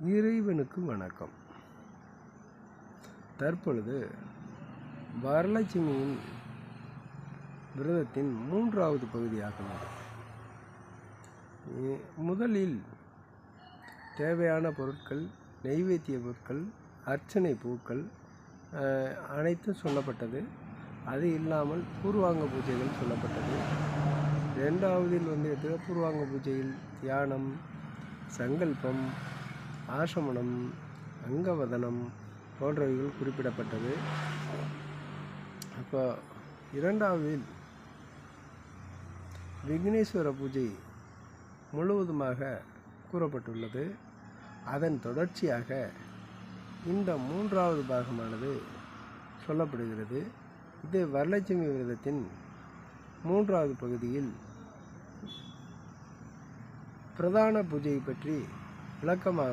இறைவனுக்கு வணக்கம். தற்பொழுது வரலட்சுமியின் விரதத்தின் 3வது பகுதியாகும். முதலில் தேவையான பொருட்கள், நெய்வேத்திய பொருட்கள், அர்ச்சனை பூக்கள் அனைத்தும் சொல்லப்பட்டது. அது இல்லாமல் பூர்வாங்க பூஜைகள் சொல்லப்பட்டது. 2வதில் பூர்வாங்க பூஜையில் தியானம், சங்கல்பம், ஆசமனம், அங்கவதனம் போன்றவைகள் குறிப்பிடப்பட்டது. அப்போ 2வதில் விக்னேஸ்வர பூஜை முழுவதுமாக கூறப்பட்டுள்ளது. அதன் தொடர்ச்சியாக இந்த 3வது பாகமானது சொல்லப்படுகிறது. இது வரலட்சுமி விரதத்தின் 3வது பகுதியில் பிரதான பூஜையை பற்றி விளக்கமாக